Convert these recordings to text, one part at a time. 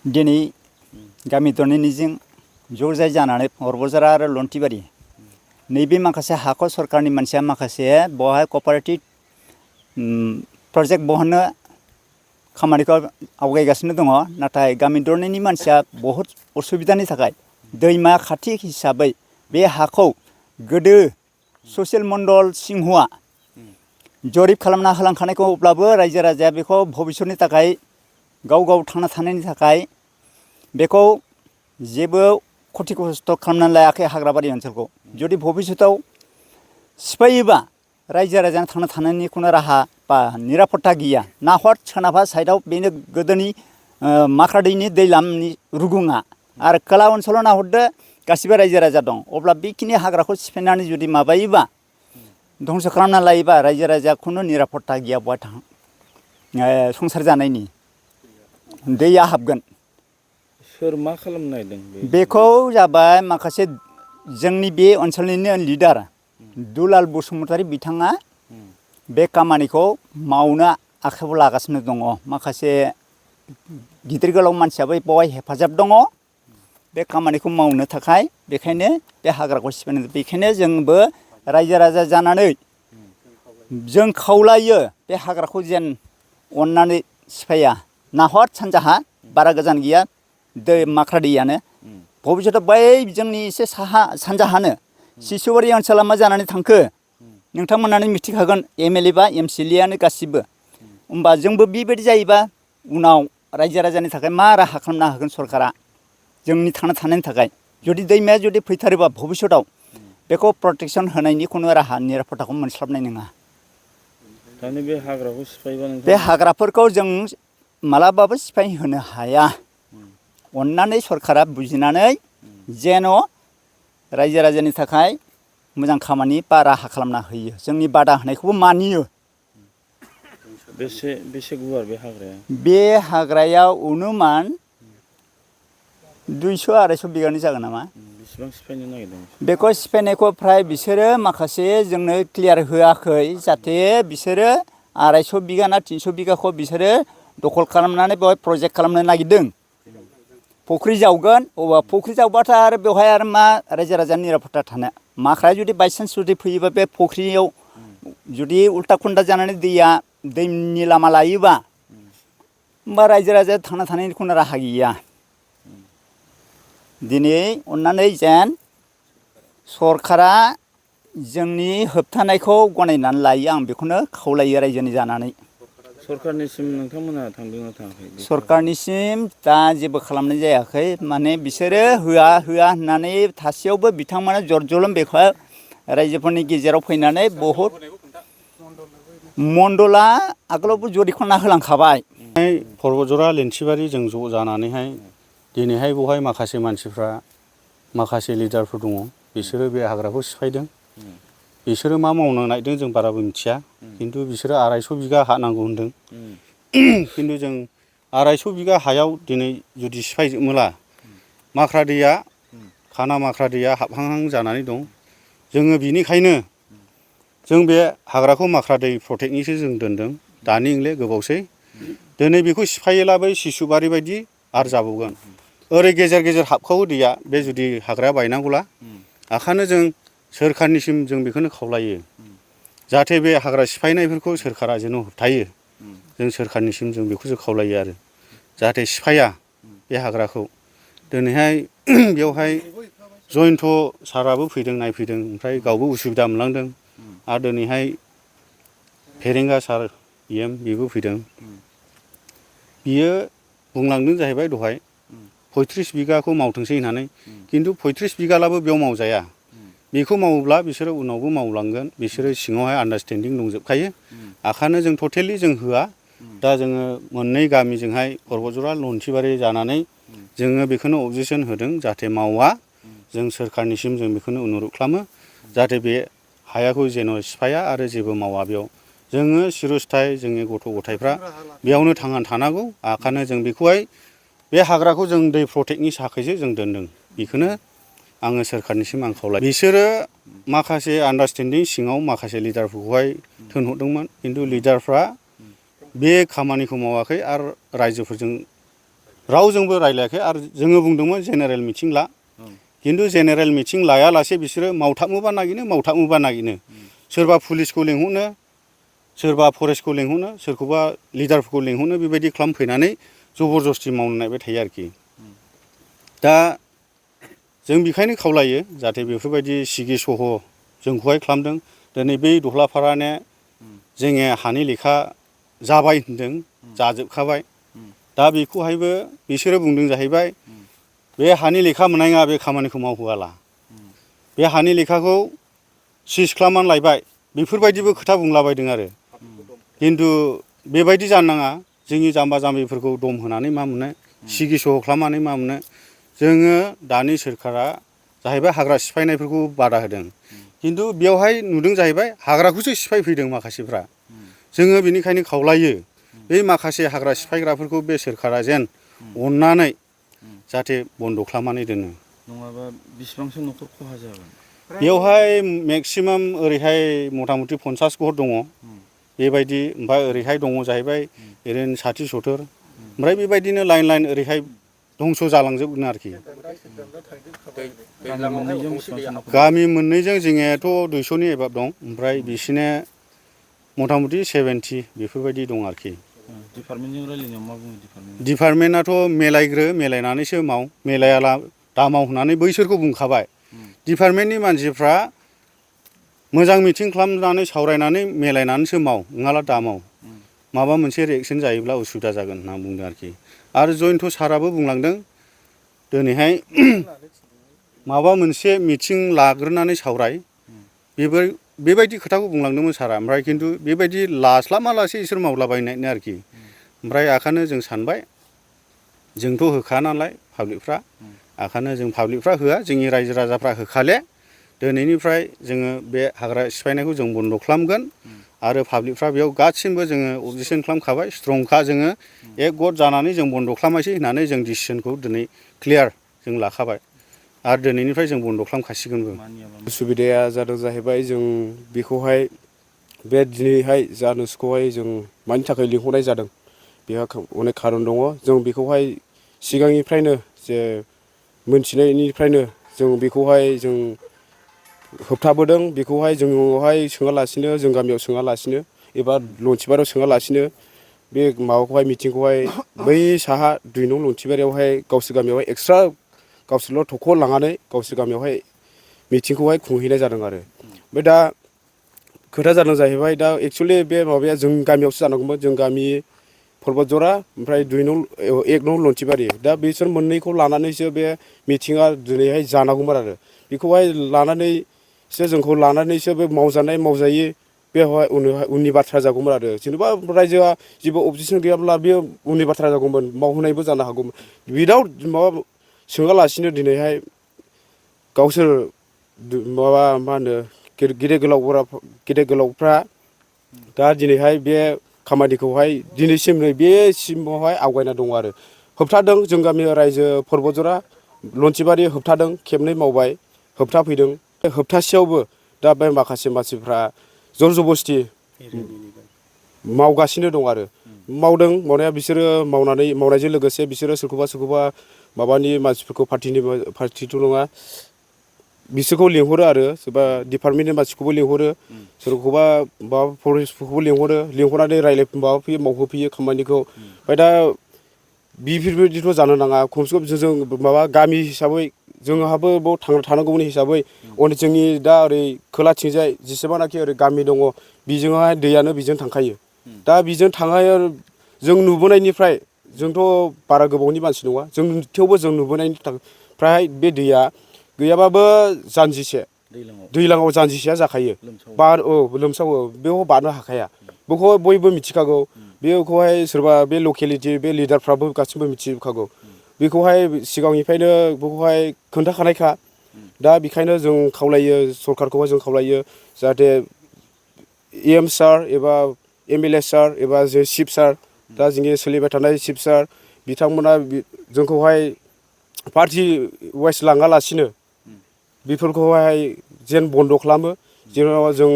दिनै गामि दरनैनिजों ज' जाय जानानै हरबजारा आरो लन्थिबारि नैबे माखासे हाखौ सरकारनि मानसिया माखासे बहाय कपारेटिभ प्रजेक्ट बहननो खामानिखौ आवगायगासिनो दङ। नाथाय गामि दरनैनि मानसिया बहुद असुबिदानि थाखाय दैमा खाथि हिसाबै बे हाखौ गोदो ससियेल मण्डल सिंहआ जरिब खालामना होलांखानायखौ अब्लाबो रायजो राजाया बेखौ भबिष्यतनि थाखाय गाव गाव थांना थानायनि थाखाय बेखौ जेबो खथि खस्थ' खालामनानै लायाखै हाग्राबारि ओनसोलखौ। जुदि भबिष्यताव सिफायोबा रायजो राजानो थांना थानायनि खुनु राहा बा निरापत्ता गैया। नाहर सोनाबहा साइडआव बेनो गोदोनि माख्रा दैनि दैलामनि रुगुङा आरो खोला ओनसोलाव नाहरदो गासिबो रायजो राजा दं। अब्ला बेखिनि हाग्राखौ सिफायनानै जुदि माबायोबा धंस खालामना लायोबा रायजो राजाया खुनु निरापत्ता गैया बहा संसार जानायनि दैया हाबगोन। सोर मा खालामनो नागिरदों बेखौ जाबाय माखासे जोंनि बे ओनसोलनिनो लिडार दुलाल बसुमतारी बिथाङा बे खामानिखौ मावनो आखायाव लागासिनो दङ। माखासे गिदिर गोलाव मानसियाबो बेवहाय हेफाजाब दङ बे खामानिखौ मावनो थाखाय। बेखायनो बे हाग्राखौ सिफायनो बेखायनो जोंबो रायजो राजा जानानै जों खावलायो बे हाग्राखौ जेन अननानै सिफाया। नाहर सानजाहा बारा गोजान गैया दै माख्रा दैयानो भबिष्यताव बै जोंनि एसे साहा सानजाहानो सिसुवारि ओनसोला मा जानानै थांखो नोंथांमोनानो मिथिखागोन MLA बा MCLA आनो गासिबो। होमबा जोंबो बेबायदि जायोबा उनाव रायजो राजानि थाखाय मा राहा खालामना होगोन सरकारा जोंनि थांना थानायनि थाखाय। जुदि दैमाया जुदि फैथारोबा भबिष्यताव बेखौ प्रटेकसन होनायनि खुनु राहा निरापत्ताखौ मोनस्लाबनाय नङा। दानि बे हाग्राखौ सिफायबा बे हाग्राफोरखौ जों मालाबाबो सिफाय होनो हाया। अननानै सरकारा बुजिनानै जेन' रायजो राजानि थाखाय मोजां खामानि बा राहा खालामना होयो। जोंनि बादा होनायखौबो मानियो। बेसे गुवार बे हाग्राया? बे हाग्रायाव अनुमान 200-250 बिगानि जागोन नामा। बेसेबां सिफायनो नागिरदों? बेखौ सिफायनायखौ फ्राय बिसोरो माखासे जोंनो क्लियार होआखै जाहाथे बिसोरो 250 बिगा ना 300 बिगाखौ बिसोरो दखल खालामनानै बेवहाय प्रजेक्ट खालामनो नागिरदों। फुख्रि जावगोन अबा फुख्रि जावबाथाय आरो बेवहाय आरो मा रायजो राजानि निरापत्ता थानो। माख्राया जुदि बायसान्स जुदि फैयोबा बे फुख्रियाव जुदि उल्टा खुन्दा जानानै दैया दैनि लामा लायोबा होमबा रायजो राजाया थांना थानायनि खुनु राहा गैया। दिनै अननानै जेन सरकारा जोंनि होबथानायखौ गनायनानै लायो आं बेखौनो खावलायो रायजोनि जानानै। सरकारनिसिम नोंथांमोना थांदोंना थाङाखै? सरकारनिसिम दा जेबो खालामनाय जायाखै। माने बिसोरो होआ होननानै थासेयावबो बिथांमोना जर जलम बेखौ रायजोफोरनि गेजेराव फैनानै बहुद मण्डला आगोलावबो जरिखाना होलांखाबाय। परबतजरा लन्थिबारि जों ज' जानानैहाय दिनैहाय बेवहाय माखासे मानसिफ्रा माखासे लिडारफोर दङ बिसोरो बे हाग्राखौ सिफायदों। बिसोरो मा मावनो नागिरदों जों बाराबो मिथिया। खिन्थु बिसोरो 250 बिगा हा नांगौ होनदों। खिन्थु जों 250 बिगा हायाव दिनै जुदि सिफायजोबोला माख्रा दैया खाना माख्रा दैया हाबहांहां जानानै दं। जोङो बिनिखायनो जों बे हाग्राखौ माख्रा दै प्रटेक्टनिसो जों दोनदों। दानि नंले गोबावसै। दिनै बेखौ सिफायोला बै सिसुबारि बायदि आरो जाबावगोन। ओरै गेजेर गेजेर हाबखावो दैया बे जुदि हाग्राया बायनांगौला। ओंखायनो जों सोरखारनिसिम जों बेखौनो खावलायो जाहाथे बे हाग्रा सिफायनायफोरखौ सोरखारा जेन' होबथायो। जों सोरखारनिसिम जों बेखौसो खावलायो आरो जाहाथे सिफाया बे हाग्राखौ। दिनैहाय बेवहाय जयन्त साराबो फैदों नायफैदों ओमफ्राय गावबो उसुबिदा मोनलांदों। आरो दिनैहाय फेरेंगा सार बेबो फैदों। बियो बुंलांदों जाहैबाय दहाय 35 बिगाखौ मावथोंसै होननानै। खिन्थु 35 बिगालाबो बेयाव मावजाया। बेखौ मावोब्ला बिसोरो उनावबो मावलांगोन। बिसोरो सिङावहाय आन्डारस्टेन्डिं दंजोबखायो। ओंखायनो जों टटेलि जों होआ। दा जोङो मोननै गामिजोंहाय परबतजरा लन्थिबारि जानानै जोङो बेखौनो अबजेक्सन होदों जाहाथे मावा। जों सोरखारनिसिम जों बेखौनो अनुरद खालामो जाहाथे बे हायाखौ जेन' सिफाया आरो जेबो मावा बेयाव। जोङो सिरस्थाय जोंनि गथ' गथायफ्रा बेयावनो थांनानै थानांगौ। ओंखायनो जों बेखौहाय बे हाग्राखौ जों दै प्रटेक्टनि थाखायसो जों दोनदों। बेखौनो आङो सोरखारनिसिम आं खावलायो। बिसोरो माखासे आन्डारस्टेन्डिं सिङाव माखासे लिडारफोरखौहाय थिनहरदोंमोन। खिन्थु लिडारफ्रा बे खामानिखौ मावाखै आरो रायजोफोरजों रावजोंबो रायलायाखै आरो जोङो बुंदोंमोन जेनेरेल मिटिं ला खिन्थु जेनेरेल मिटिं लायालासे बिसोरो मावथाबनोबा नागिनो सोरबा पुलिसखौ लिंहरनो सोरबा फरेस्टखौ लिंहरनो सोरखौबा लिडारफोरखौ लिंहरनो बेबायदि खालामफैनानै जबरदस्ति मावनो नायबाय थायो आरोखि दा जों बेखायनो खावलायो जाहाथे बेफोरबायदि सिगि सह जोंखौहाय खालामदों दिनै बै दहलाफाराने जोङो हानि लेखा जाबाय होनदों जाजोबखाबाय दा बेखौहायबो बिसोरो बुंदों जाहैबाय बे हानि लेखा मोननाय नङा बे खामानिखौ मावहोआला बे हानि लेखाखौ सिज खालामनानै लायबाय बेफोरबायदिबो खोथा बुंलाबायदों आरो खिन्थु बेबायदि जानो नाङा जोंनि जाम्बा जाम्बिफोरखौ दम होनानै मा मोनो सिगि सह खालामनानै मा मोनो जोङो दानि सोरखारा जाहैबाय हाग्रा सिफायनायफोरखौ बादा होदों खिन्थु बेयावहाय नुदों जाहैबाय हाग्राखौसो सिफायफैदों माखासेफ्रा जोङो बेनिखायनो खावलायो बे माखासे हाग्रा सिफायग्राफोरखौ बे सोरखारा जेन अननानै जाहाथे बन्द' खालामनानै दोनो नङाबा बेसेबांसो न'खर खहा जागोन बेवहाय मेक्सिमाम ओरैहाय मथा मथि 50 घर दङ बेबायदि ओमफ्राय ओरैहाय दङ जाहैबाय ओरैनो 60-70 ओमफ्राय बेबायदिनो लाइन लाइन ओरैहाय धंस जालांजोबगोन आरोखि गामि मोननैजों जोंनियाथ' 200नि एबाब दं ओमफ्राय बिसिना मथा मथि 70 बेफोरबायदि दं आरोखि डिपार्टमेन्टजों रायलायनायाव मा बुङो डिपार्टमेन्टआथ' मेलायनानैसो मेलायाला दा माव होननानै बैसोरखौ बुंखाबाय डिपार्टमेन्टनि मानसिफ्रा मोजां मिटिं खालामनानै सावरायनानै मेलायनानैसो माव नङाला दा माव माबा मोनसे रिएक्सन जायोब्ला उसुबिदा जागोन होनना बुंदों आरोखि आरो जयन्त साराबो बुंलांदों दिनैहाय माबा मोनसे मिटिं लाग्रोनानै सावराय बेबायदि खोथाखौ बुंलांदोंमोन सारा ओमफ्राय खिन्थु बेबायदि लास्लाबालासे इसोर मावलाबायनायनो आरोखि ओमफ्राय आखानो जों सानबाय जोंथ' होखा नालाय पाब्लिकफ्रा आखानो जों पाब्लिकफ्रा होआ जोंनि रायजो राजाफ्रा होखाले दिनैनिफ्राय जोङो बे हाग्रा सिफायनायखौ जों बन्द' खालामगोन आरो पाब्लिकफ्रा बेयाव गासिमबो जोङो अबजेक्सन खालामखाबाय स्ट्रंखा जोङो एक गट जानानै जों बन्द' खालामासै होननानै जों डिसिसनखौ दिनै क्लियार जों लाखाबाय आरो दिनैनिफ्राय जों बन्द' खालामखासिगोनबो उसुबिदाया जादों जाहैबाय जों बेखौहाय बे दिनैहाय जा नुसखौहाय जों मानि थाखाय लिंहरनाय जादों बेहा अनेक खारन दङ जों बेखौहाय सिगांनिफ्रायनो जे मोनथिनायनिफ्रायनो जों बेखौहाय जों होबथाबोदों बेखौहाय जोंनावहाय सोङालासिनो जों गामियाव सोङालासिनो एबा लन्थिबारियाव सोङालासिनो बे माबाखौहाय मिटिंखौहाय बै साहा 2 नं लन्थिबारियावहाय गावसोर गामियावहाय एक्सट्रा गावसोरल' थख' लांनानै गावसोर गामियावहाय मिटिंखौहाय खुंहैनाय जादों आरो ओमफ्राय दा खोथा जादों जाहैबाय दा एक्सुवेलि बे माबाया जों गामियावसो जानांगौमोन जों गामि पर्बतजरा ओमफ्राय 1 नं लन्थिबारि दा बिसोर मोननैखौ लानानैसो बे मिटिङा दिनैहाय जानांगौमोन आरो बेखौहाय लानानैसो जोंखौ लानानैसो बे मावजानाय मावजायि बेवहाय उननि बाथ्रा जागौमोन आरो जेनेबा रायजोआ जेबो अबजेक्सन गैयाब्ला बे उननि बाथ्रा जागौमोन मावहोनायबो जानो हागौमोन उइदाउट माबा सोङालासिनो दिनैहाय गावसोर माबा मा होनो गेदेर गोलावफ्रा दा दिनैहाय बे खामानिखौहाय दिनैसिम बेसिमावहाय आवगायना दङ आरो होबथादों जों गामि रायजो पर्बतजरा लन्थिबारि होबथादों खेबनै मावबाय होबथाफैदों होबथासेयावबो दा बे माखासे मानसिफ्रा जर जबस्थि मावगासिनो दं आरो मावदों मावनाया बिसोरो मावनायजों लोगोसे बिसोरो सोरखौबा माबानि मानसिफोरखौ पार्टिथ' नङा बिसोरखौ लिंहरो आरो सोरबा डिपार्टमेन्टनि मानसिखौबो लिंहरो सोरखौबा माबा फरेस्टफोरखौबो लिंहरनानै माबाफैयो मावहोफैयो खामानिखौ ओमफ्राय दा बेफोरबायदिथ' जानो नाङा खमसे खम जों माबा गामि हिसाबै जोंहाबो बाव थांना थानांगौनि हिसाबै जोंनि दा ओरै खोलाथिंजाय जेसेबांनाखि ओरै गामि दङ बेजोंहाय दैयानो बेजों थांखायो दा बेजों थांनाय जों नुबोनायनिफ्राय जोंथ' बारा गोबावनि मानसि नङा जों थेवबो जों नुबोनायनि फ्राय बे दैया गैयाबाबो जानजिसे दैज्लाङाव जानजिसेया जाखायो लोमसावो बेयाव बारनो हाखाया बेखौ बयबो मिथिखागौ बेखौहाय सोरबा बे लकेलिटि बे लिडारफ्राबो गासिबो मिथिखागौ बेखौहाय सिगांनिफ्रायनो बेखौहाय खोन्थाखानायखा दा बेखायनो जों खावलायो सरखारखौहाय जों खावलायो जाहाथे EM सार एबा MLA सार एबा जे चिफ सार दा जोंनि सोलिबाय थानाय चिफ सार बिथांमोना जोंखौहाय पार्टि वाइस लाङालासिनो बेफोरखौहाय जेन बन्द' खालामो जेराव जों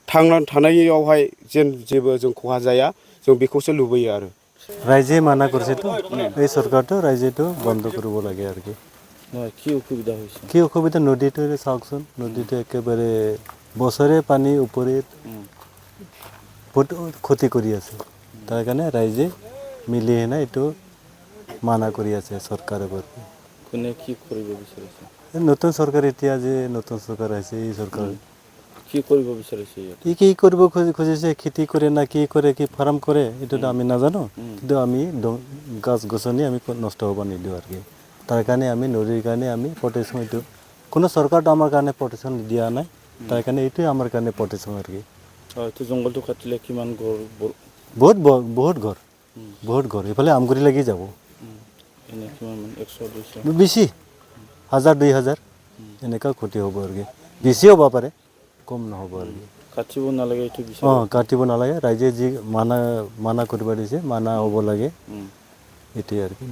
थांनानै थानायावहाय जेन जेबो जों खहा जाया जों बेखौसो लुबैयो आरो ৰাইজে মানা কৰিছেতো এই চৰকাৰটো ৰাইজেতো বন্ধ কৰিব লাগে আৰু কি নহয় কি অসুবিধা হৈছে কি অসুবিধা নদীটো চাওকচোন নদীটো একেবাৰে বছৰে পানী ওপৰত বহুত ক্ষতি কৰি আছে তাৰ কাৰণে ৰাইজে মিলি হেনে এইটো মানা কৰি আছে চৰকাৰৰ পৰা কোনে কি কৰিব বিচাৰিছে নতুন চৰকাৰ এতিয়া যে নতুন চৰকাৰ আহিছে এই চৰকাৰ কি কৰিব বিচাৰিছে ইয়াত কি কৰিব খুজিছে খেতি কৰে না কি কৰে কি ফাৰ্ম কৰে এইটোতো আমি নাজানো কিন্তু আমি গছ গছনি আমি নষ্ট হ'ব নিদিওঁ আৰু কি তাৰ কাৰণে আমি নদীৰ কাৰণে আমি প্ৰটেকশ্যন এইটো কোনো চৰকাৰটো আমাৰ কাৰণে প্ৰটেকশ্যন দিয়া নাই তাৰ কাৰণে এইটোৱে আমাৰ কাৰণে প্ৰটেকশ্যন আৰু কি এইটো জংঘলটো কাটিলে কিমান ঘৰ বহুত ঘৰ এইফালে আমগুৰি লাগি যাব এনে কিমান 100 200 বেছি 1000 2000 এনেকুৱা ক্ষতি হ'ব আৰু কি বেছি হ'ব পাৰে কম নহ'ব আৰু কি কাটিব নালাগে এইটো বিচাৰ কাটিব নালাগে ৰাইজে যি মানা কৰিব দিছে মানা হ'ব লাগে এইটোৱে আৰু কি